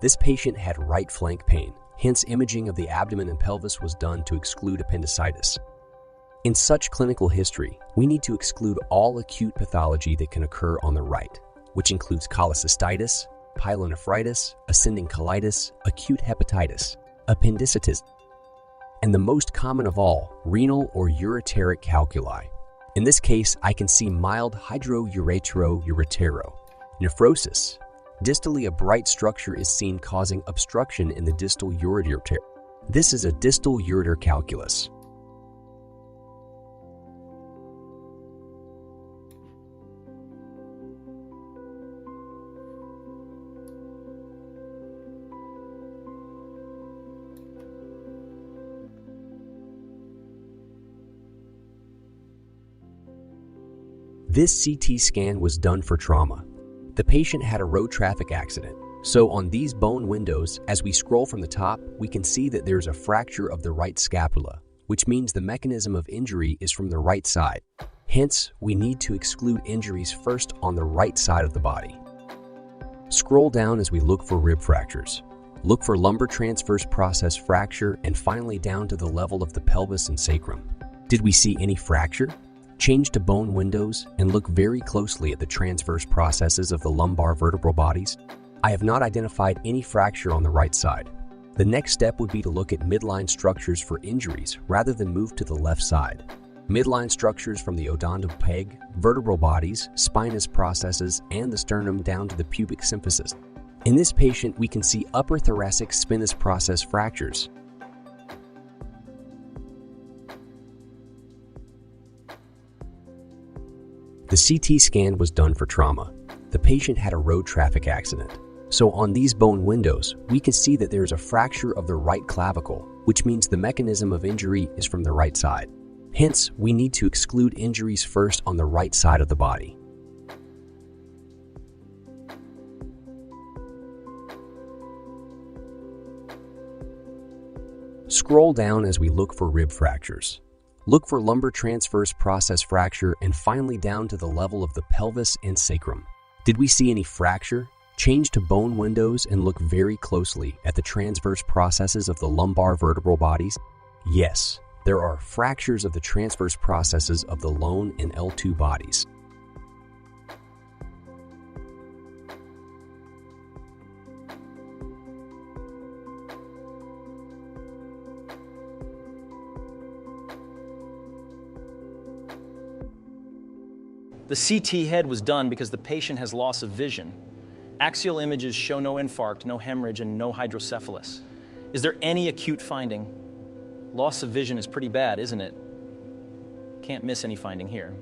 This patient had right flank pain, hence imaging of the abdomen and pelvis was done to exclude appendicitis. In such clinical history, we need to exclude all acute pathology that can occur on the right, which includes cholecystitis, pyelonephritis, ascending colitis, acute hepatitis, appendicitis, and the most common of all, renal or ureteric calculi. In this case, I can see mild hydrouretero nephrosis. Distally, a bright structure is seen causing obstruction in the distal ureter. This is a distal ureter calculus. This CT scan was done for trauma. The patient had a road traffic accident, so on these bone windows, as we scroll from the top, we can see that there's a fracture of the right scapula, which means the mechanism of injury is from the right side. Hence, we need to exclude injuries first on the right side of the body. Scroll down as we look for rib fractures. Look for lumbar transverse process fracture and finally down to the level of the pelvis and sacrum. Did we see any fracture? Change to bone windows and look very closely at the transverse processes of the lumbar vertebral bodies. I have not identified any fracture on the right side. The next step would be to look at midline structures for injuries rather than move to the left side. Midline structures from the odontal peg, vertebral bodies, spinous processes, and the sternum down to the pubic symphysis. In this patient, we can see upper thoracic spinous process fractures. The CT scan was done for trauma. The patient had a road traffic accident. So on these bone windows, we can see that there is a fracture of the right clavicle, which means the mechanism of injury is from the right side. Hence, we need to exclude injuries first on the right side of the body. Scroll down as we look for rib fractures. Look for lumbar transverse process fracture and finally down to the level of the pelvis and sacrum. Did we see any fracture? Change to bone windows and look very closely at the transverse processes of the lumbar vertebral bodies. Yes, there are fractures of the transverse processes of the lone and L2 bodies. The CT head was done because the patient has loss of vision. Axial images show no infarct, no hemorrhage, and no hydrocephalus. Is there any acute finding? Loss of vision is pretty bad, isn't it? Can't miss any finding here.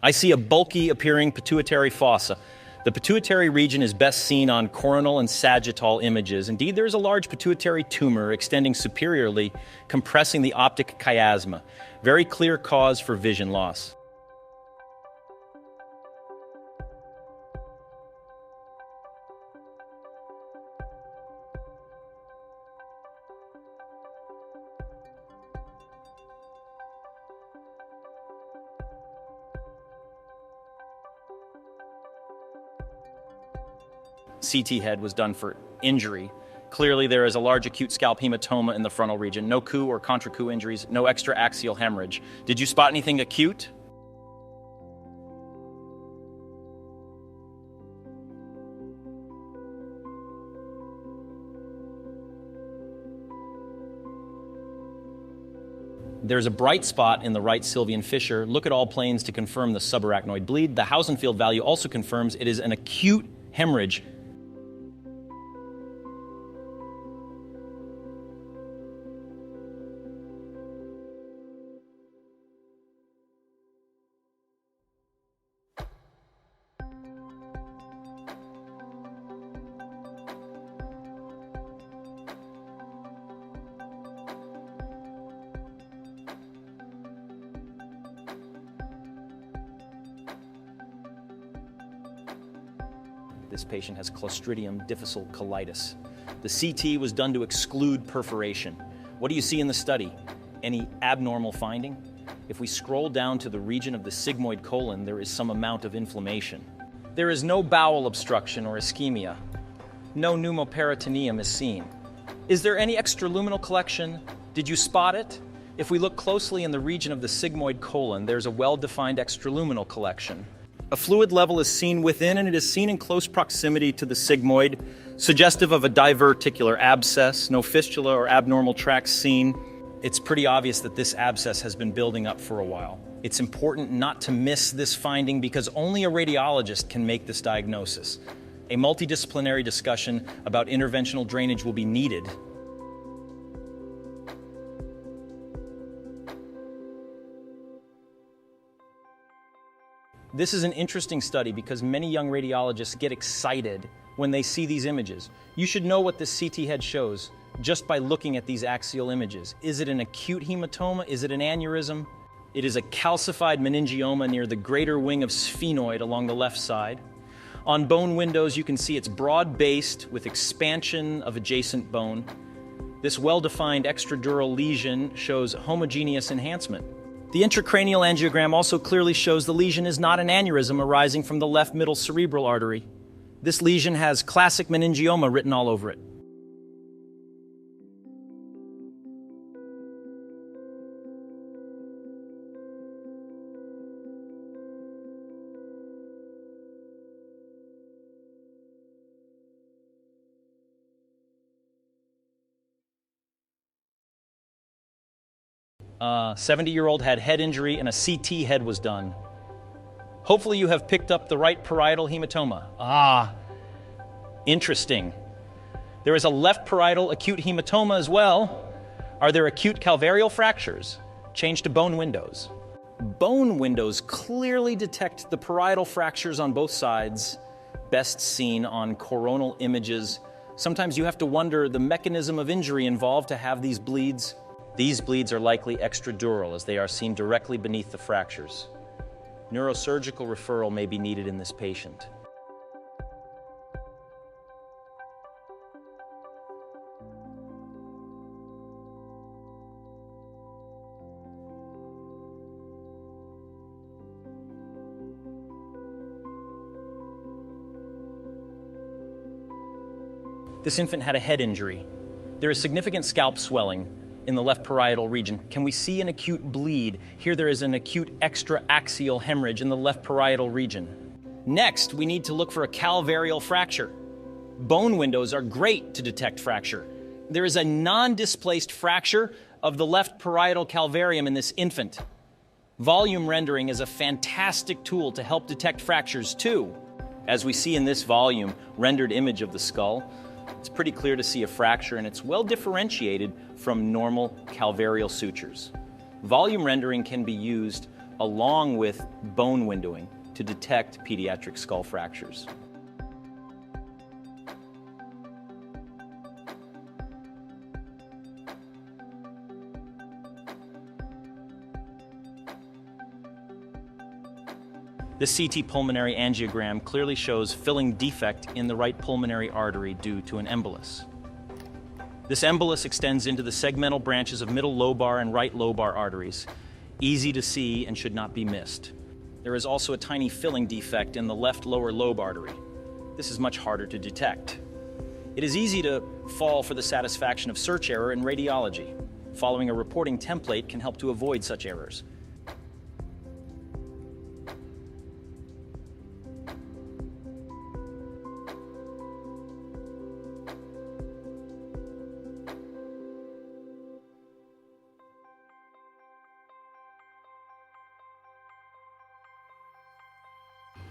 I see a bulky appearing pituitary fossa. The pituitary region is best seen on coronal and sagittal images. Indeed, there is a large pituitary tumor extending superiorly, compressing the optic chiasma. Very clear cause for vision loss. CT head was done for injury. Clearly there is a large acute scalp hematoma in the frontal region. No coup or contra-coup injuries, no extra-axial hemorrhage. Did you spot anything acute? There's a bright spot in the right sylvian fissure. Look at all planes to confirm the subarachnoid bleed. The Hausenfeld value also confirms it is an acute hemorrhage. This patient has Clostridium difficile colitis. The CT was done to exclude perforation. What do you see in the study? any abnormal finding? If we scroll down to the region of the sigmoid colon, there is some amount of inflammation. There is no bowel obstruction or ischemia. No pneumoperitoneum is seen. Is there any extraluminal collection? Did you spot it? If we look closely in the region of the sigmoid colon, there's a well-defined extraluminal collection. A fluid level is seen within, and it is seen in close proximity to the sigmoid, suggestive of a diverticular abscess, no fistula or abnormal tracts seen. It's pretty obvious that this abscess has been building up for a while. It's important not to miss this finding because only a radiologist can make this diagnosis. A multidisciplinary discussion about interventional drainage will be needed. This is an interesting study because many young radiologists get excited when they see these images. You should know what this CT head shows just by looking at these axial images. Is it an acute hematoma? Is it an aneurysm? It is a calcified meningioma near the greater wing of sphenoid along the left side. On bone windows, you can see it's broad-based with expansion of adjacent bone. This well-defined extradural lesion shows homogeneous enhancement. The intracranial angiogram also clearly shows the lesion is not an aneurysm arising from the left middle cerebral artery. This lesion has classic meningioma written all over it. A 70-year-old had head injury and a CT head was done. Hopefully you have picked up the right parietal hematoma. Interesting. There is a left parietal acute hematoma as well. Are there acute calvarial fractures? Change to bone windows. Bone windows clearly detect the parietal fractures on both sides, best seen on coronal images. Sometimes you have to wonder the mechanism of injury involved to have these bleeds. These bleeds are likely extradural as they are seen directly beneath the fractures. Neurosurgical referral may be needed in this patient. This infant had a head injury. There is significant scalp swelling in the left parietal region. Can we see an acute bleed? Here there is an acute extraaxial hemorrhage in the left parietal region. Next, we need to look for a calvarial fracture. Bone windows are great to detect fracture. There is a non-displaced fracture of the left parietal calvarium in this infant. Volume rendering is a fantastic tool to help detect fractures too. As we see in this volume rendered image of the skull, it's pretty clear to see a fracture, and it's well differentiated from normal calvarial sutures. Volume rendering can be used along with bone windowing to detect pediatric skull fractures. This CT pulmonary angiogram clearly shows filling defect in the right pulmonary artery due to an embolus. This embolus extends into the segmental branches of middle lobar and right lobar arteries. Easy to see and should not be missed. There is also a tiny filling defect in the left lower lobe artery. This is much harder to detect. It is easy to fall for the satisfaction of search error in radiology. Following a reporting template can help to avoid such errors.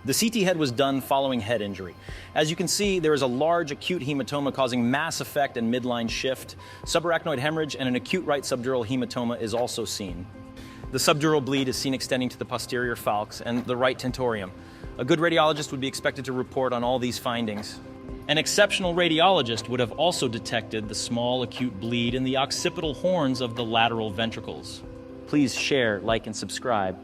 The CT head was done following head injury. As you can see, there is a large acute hematoma causing mass effect and midline shift. Subarachnoid hemorrhage and an acute right subdural hematoma is also seen. The subdural bleed is seen extending to the posterior falx and the right tentorium. A good radiologist would be expected to report on all these findings. An exceptional radiologist would have also detected the small acute bleed in the occipital horns of the lateral ventricles. Please share, like, and subscribe.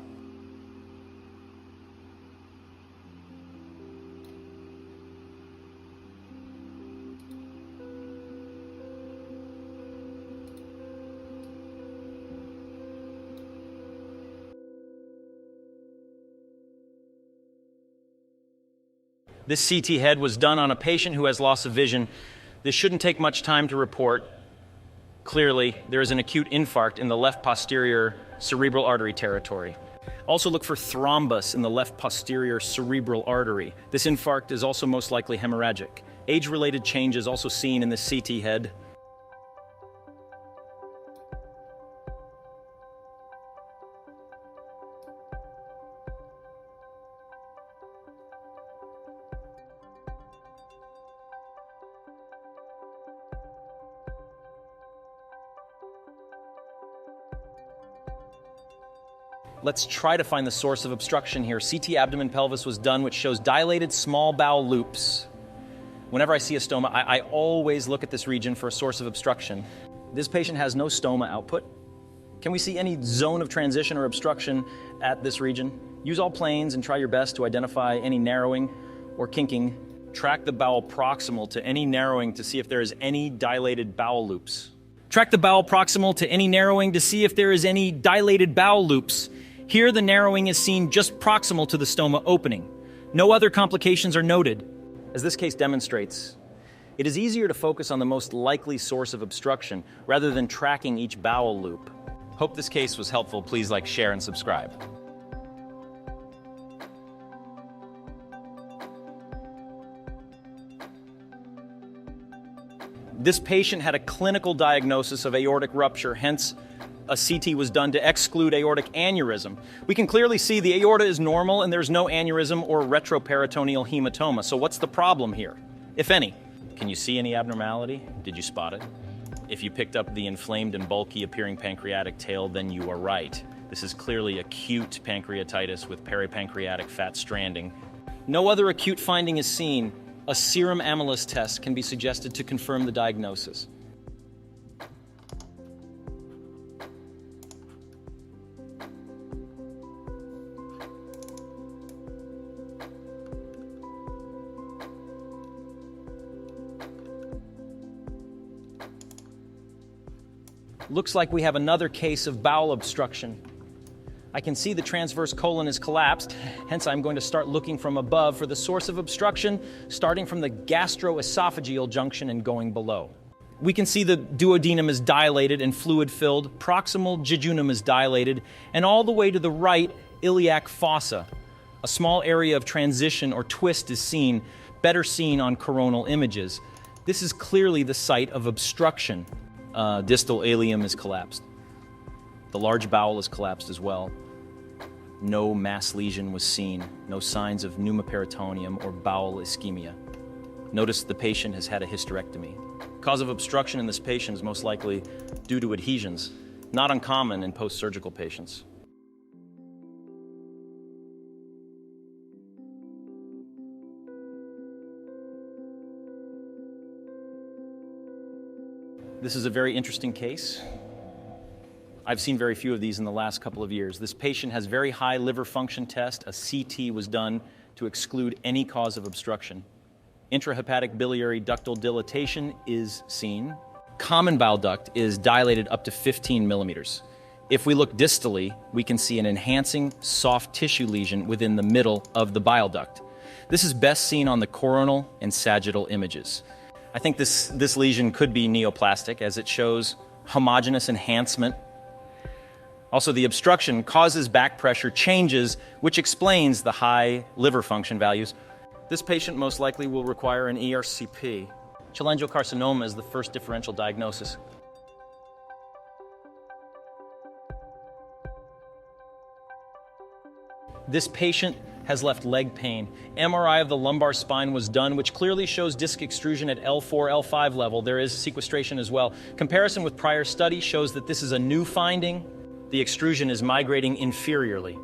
This CT head was done on a patient who has loss of vision. This shouldn't take much time to report. Clearly, there is an acute infarct in the left posterior cerebral artery territory. Also look for thrombus in the left posterior cerebral artery. This infarct is also most likely hemorrhagic. Age-related changes also seen in this CT head. Let's try to find the source of obstruction here. CT abdomen pelvis was done, which shows dilated small bowel loops. Whenever I see a stoma, I always look at this region for a source of obstruction. This patient has no stoma output. Can we see any zone of transition or obstruction at this region? Use all planes and try your best to identify any narrowing or kinking. Track the bowel proximal to any narrowing to see if there is any dilated bowel loops. Track the bowel proximal to any narrowing to see if there is any dilated bowel loops. Here, the narrowing is seen just proximal to the stoma opening. No other complications are noted. As this case demonstrates, it is easier to focus on the most likely source of obstruction rather than tracking each bowel loop. Hope this case was helpful. Please like, share, and subscribe. This patient had a clinical diagnosis of aortic rupture, hence a CT was done to exclude aortic aneurysm. We can clearly see the aorta is normal and there's no aneurysm or retroperitoneal hematoma. So what's the problem here, if any? Can you see any abnormality? Did you spot it? If you picked up the inflamed and bulky appearing pancreatic tail, then you are right. This is clearly acute pancreatitis with peripancreatic fat stranding. No other acute finding is seen. A serum amylase test can be suggested to confirm the diagnosis. Looks like we have another case of bowel obstruction. I can see the transverse colon is collapsed, hence I'm going to start looking from above for the source of obstruction, starting from the gastroesophageal junction and going below. We can see the duodenum is dilated and fluid-filled, proximal jejunum is dilated, and all the way to the right, iliac fossa. A small area of transition or twist is seen, better seen on coronal images. This is clearly the site of obstruction. Distal ileum is collapsed. The large bowel is collapsed as well. No mass lesion was seen. No signs of pneumoperitoneum or bowel ischemia. Notice the patient has had a hysterectomy. Cause of obstruction in this patient is most likely due to adhesions, not uncommon in post-surgical patients. This is a very interesting case. I've seen very few of these in the last couple of years. This patient has very high liver function test. A CT was done to exclude any cause of obstruction. Intrahepatic biliary ductal dilatation is seen. Common bile duct is dilated up to 15 millimeters. If we look distally, we can see an enhancing soft tissue lesion within the middle of the bile duct. This is best seen on the coronal and sagittal images. I think this lesion could be neoplastic as it shows homogeneous enhancement. Also, the obstruction causes back pressure changes, which explains the high liver function values. This patient most likely will require an ERCP. Cholangiocarcinoma is the first differential diagnosis. This patient has left leg pain. MRI of the lumbar spine was done, which clearly shows disc extrusion at L4, L5 level. There is sequestration as well. Comparison with prior study shows that this is a new finding. The extrusion is migrating inferiorly.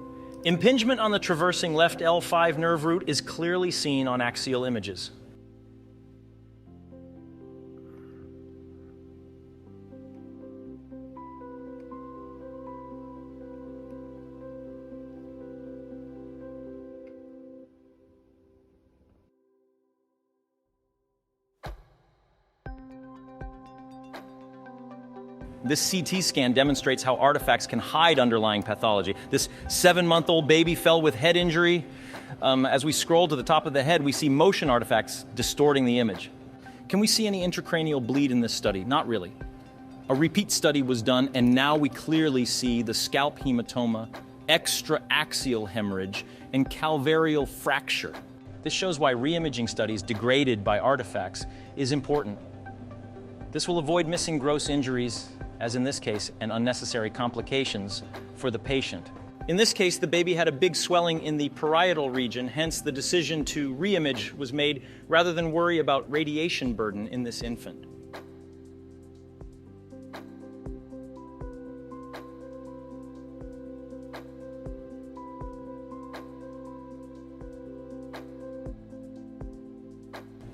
Impingement on the traversing left L5 nerve root is clearly seen on axial images. This CT scan demonstrates how artifacts can hide underlying pathology. This 7-month-old baby fell with head injury. As we scroll to the top of the head, we see motion artifacts distorting the image. Can we see any intracranial bleed in this study? Not really. A repeat study was done, and now we clearly see the scalp hematoma, extraaxial hemorrhage, and calvarial fracture. This shows why reimaging studies degraded by artifacts is important. This will avoid missing gross injuries, as in this case, and unnecessary complications for the patient. In this case, the baby had a big swelling in the parietal region, hence the decision to reimage was made rather than worry about radiation burden in this infant.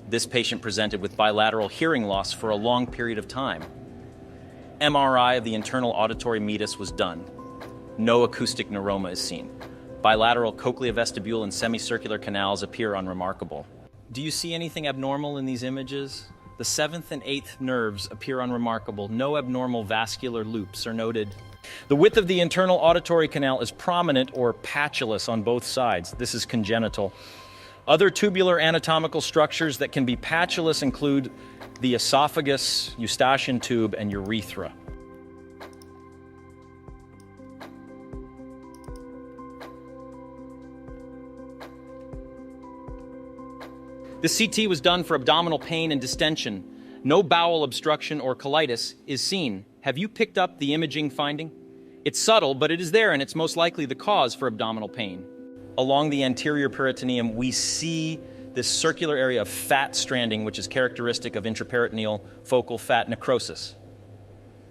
This patient presented with bilateral hearing loss for a long period of time. MRI of the internal auditory meatus was done. No acoustic neuroma is seen. Bilateral cochleovestibule and semicircular canals appear unremarkable. Do you see anything abnormal in these images? The 7th and 8th nerves appear unremarkable. No abnormal vascular loops are noted. The width of the internal auditory canal is prominent or patulous on both sides. This is congenital. Other tubular anatomical structures that can be patulous include the esophagus, eustachian tube, and urethra. The CT was done for abdominal pain and distension. No bowel obstruction or colitis is seen. Have you picked up the imaging finding? It's subtle, but it is there, and it's most likely the cause for abdominal pain. Along the anterior peritoneum, we see this circular area of fat stranding, which is characteristic of intraperitoneal focal fat necrosis.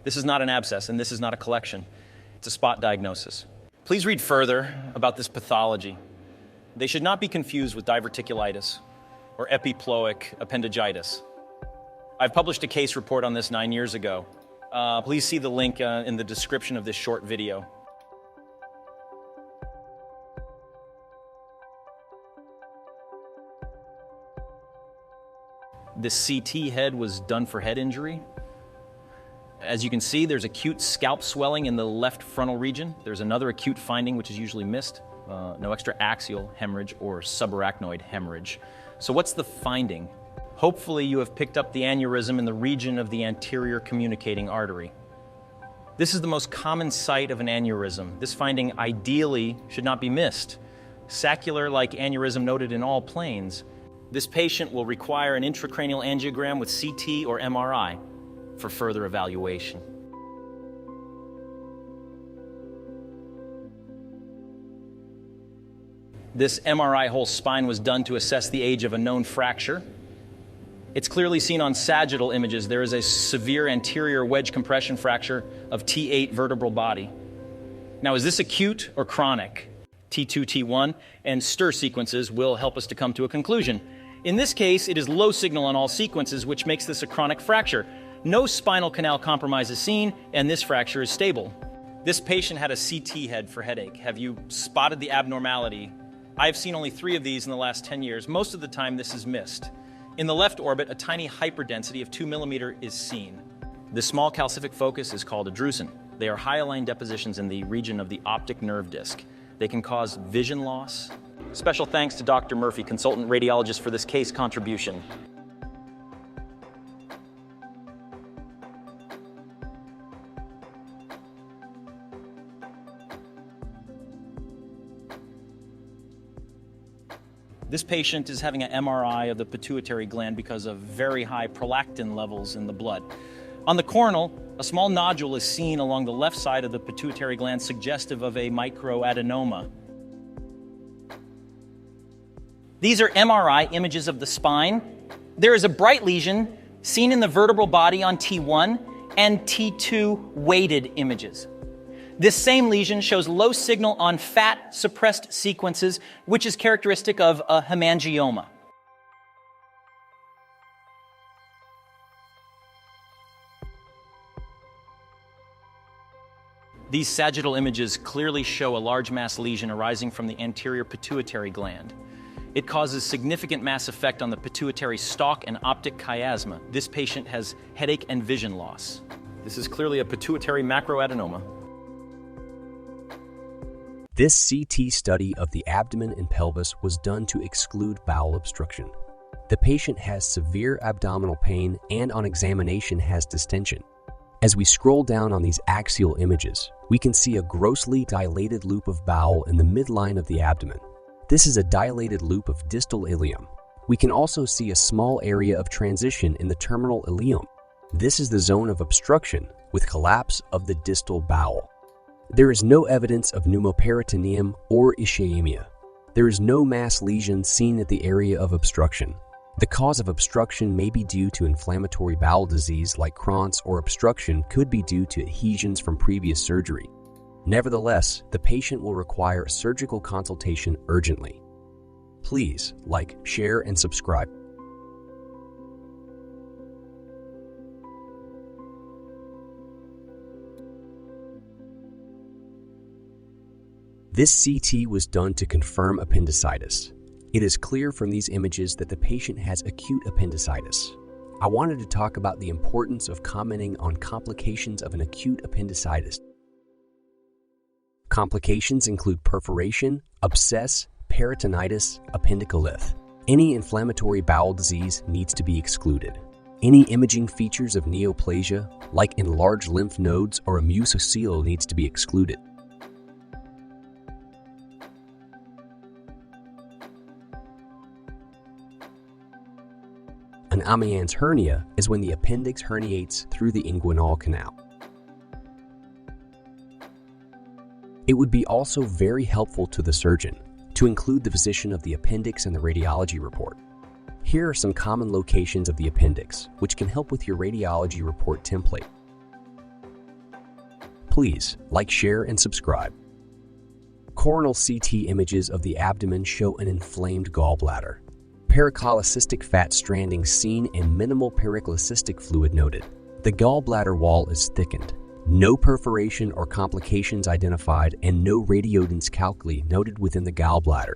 This is not an abscess, and this is not a collection. It's a spot diagnosis. Please read further about this pathology. They should not be confused with diverticulitis or epiploic appendicitis. I've published a case report on this 9 years ago. Please see the link in the description of this short video. This CT head was done for head injury. As you can see, there's acute scalp swelling in the left frontal region. There's another acute no which is usually missed. No extraaxial hemorrhage or subarachnoid hemorrhage. So what's the finding? Hopefully you have picked up the aneurysm in the region of the anterior communicating artery. This is the most common site of an aneurysm. This finding ideally should not be missed. Saccular-like aneurysm noted in all planes. This patient will require an intracranial angiogram with CT or MRI for further evaluation. This MRI whole spine was done to assess the age of a known fracture. It's clearly seen on sagittal images. There is a severe anterior wedge compression fracture of T8 vertebral body. Now, is this acute or chronic? T2, T1, and stir sequences will help us to come to a conclusion. In this case, it is low signal on all sequences, which makes this a chronic fracture. No spinal canal compromise is seen, and this fracture is stable. This patient had a CT head for headache. Have you spotted the abnormality? I've seen only 3 of these in the last 10 years. Most of the time, this is missed. In the left orbit, a tiny hyperdensity of 2 mm is seen. This small calcific focus is called a drusen. They are hyaline depositions in the region of the optic nerve disc. They can cause vision loss. Special thanks to Dr. Murphy, consultant radiologist, for this case contribution. This patient is having an MRI of the pituitary gland because of very high prolactin levels in the blood. On the coronal, a small nodule is seen along the left side of the pituitary gland, suggestive of a microadenoma. These are MRI images of the spine. There is a bright lesion seen in the vertebral body on T1 and T2 weighted images. This same lesion shows low signal on fat suppressed sequences, which is characteristic of a hemangioma. These sagittal images clearly show a large mass lesion arising from the anterior pituitary gland. It causes significant mass effect on the pituitary stalk and optic chiasma. This patient has headache and vision loss. This is clearly a pituitary macroadenoma. This CT study of the abdomen and pelvis was done to exclude bowel obstruction. The patient has severe abdominal pain and on examination has distension. As we scroll down on these axial images, we can see a grossly dilated loop of bowel in the midline of the abdomen. This is a dilated loop of distal ileum. We can also see a small area of transition in the terminal ileum. This is the zone of obstruction with collapse of the distal bowel. There is no evidence of pneumoperitoneum or ischemia. There is no mass lesion seen at the area of obstruction. The cause of obstruction may be due to inflammatory bowel disease like Crohn's, or obstruction could be due to adhesions from previous surgery. Nevertheless, the patient will require a surgical consultation urgently. Please like, share, and subscribe. This CT was done to confirm appendicitis. It is clear from these images that the patient has acute appendicitis. I wanted to talk about the importance of commenting on complications of an acute appendicitis. Complications include perforation, abscess, peritonitis, appendicolith. Any inflammatory bowel disease needs to be excluded. Any imaging features of neoplasia, like enlarged lymph nodes or a mucocele, needs to be excluded. An Amiens hernia is when the appendix herniates through the inguinal canal. It would be also very helpful to the surgeon to include the position of the appendix in the radiology report. Here are some common locations of the appendix, which can help with your radiology report template. Please like, share, and subscribe. Coronal CT images of the abdomen show an inflamed gallbladder. Pericholecystic fat stranding seen and minimal pericholecystic fluid noted. The gallbladder wall is thickened. No perforation or complications identified and no radiodens calculi noted within the gallbladder.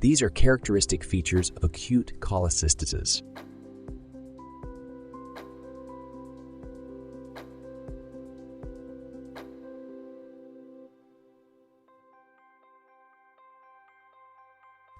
These are characteristic features of acute cholecystitis.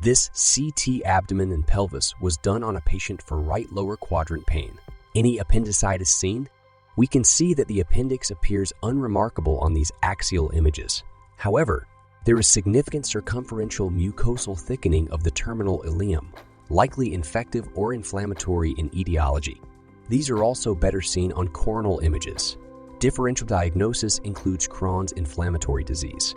This CT abdomen and pelvis was done on a patient for right lower quadrant pain. Any appendicitis seen? We can see that the appendix appears unremarkable on these axial images. However, there is significant circumferential mucosal thickening of the terminal ileum, likely infective or inflammatory in etiology. These are also better seen on coronal images. Differential diagnosis includes Crohn's inflammatory disease.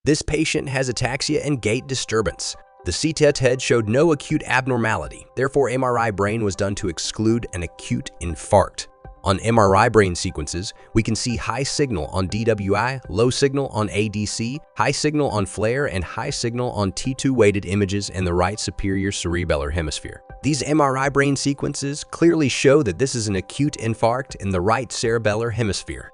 This patient has ataxia and gait disturbance. The CT head showed no acute abnormality, therefore MRI brain was done to exclude an acute infarct. On MRI brain sequences, we can see high signal on DWI, low signal on ADC, high signal on FLAIR, and high signal on T2 weighted images in the right superior cerebellar hemisphere. These MRI brain sequences clearly show that this is an acute infarct in the right cerebellar hemisphere.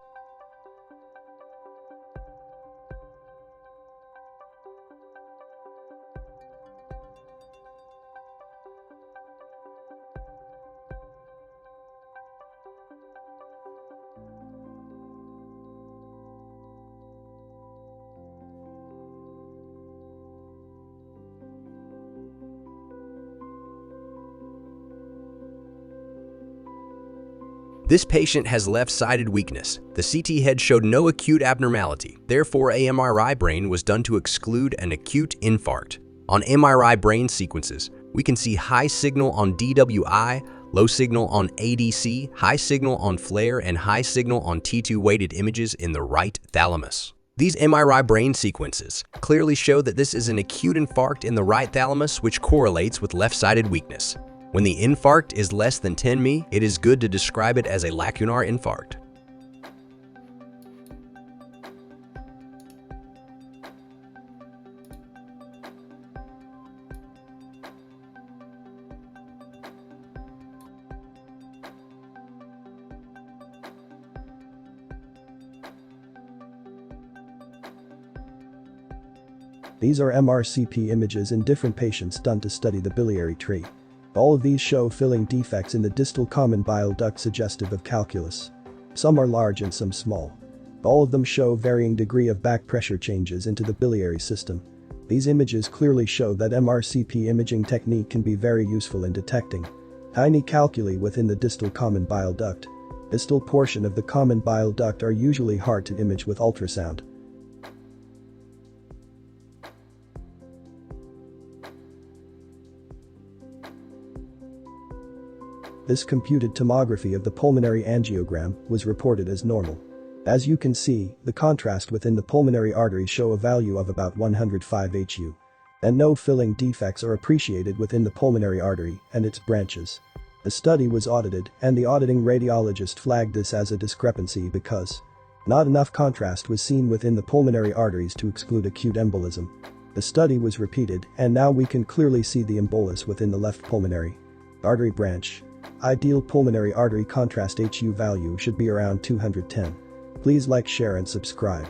This patient has left-sided weakness. The CT head showed no acute abnormality. Therefore, a MRI brain was done to exclude an acute infarct. On MRI brain sequences, we can see high signal on DWI, low signal on ADC, high signal on FLAIR, and high signal on T2 weighted images in the right thalamus. These MRI brain sequences clearly show that this is an acute infarct in the right thalamus, which correlates with left-sided weakness. When the infarct is less than 10 µ, it is good to describe it as a lacunar infarct. These are MRCP images in different patients done to study the biliary tree. All of these show filling defects in the distal common bile duct suggestive of calculus. Some are large and some small. All of them show varying degree of back pressure changes into the biliary system. These images clearly show that MRCP imaging technique can be very useful in detecting tiny calculi within the distal common bile duct. Distal portion of the common bile duct are usually hard to image with ultrasound. This computed tomography of the pulmonary angiogram was reported as normal. As you can see, the contrast within the pulmonary arteries show a value of about 105 HU. And no filling defects are appreciated within the pulmonary artery and its branches. The study was audited and the auditing radiologist flagged this as a discrepancy because not enough contrast was seen within the pulmonary arteries to exclude acute embolism. The study was repeated and now we can clearly see the embolus within the left pulmonary artery branch. Ideal pulmonary artery contrast HU value should be around 210. Please like, share and subscribe.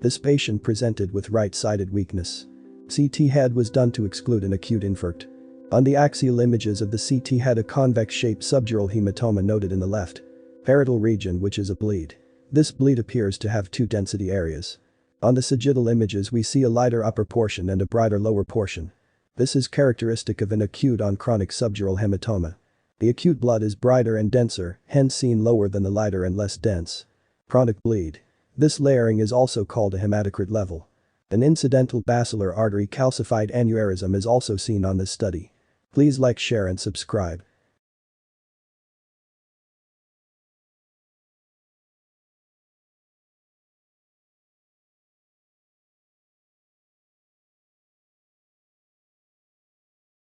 This patient presented with right-sided weakness. CT head was done to exclude an acute infarct. On the axial images of the CT head, a convex-shaped subdural hematoma noted in the left parietal region, which is a bleed. This bleed appears to have two density areas. On the sagittal images we see a lighter upper portion and a brighter lower portion. This is characteristic of an acute on chronic subdural hematoma. The acute blood is brighter and denser, hence seen lower than the lighter and less dense chronic bleed. This layering is also called a hematocrit level. An incidental basilar artery calcified aneurysm is also seen on this study. Please like, share and subscribe.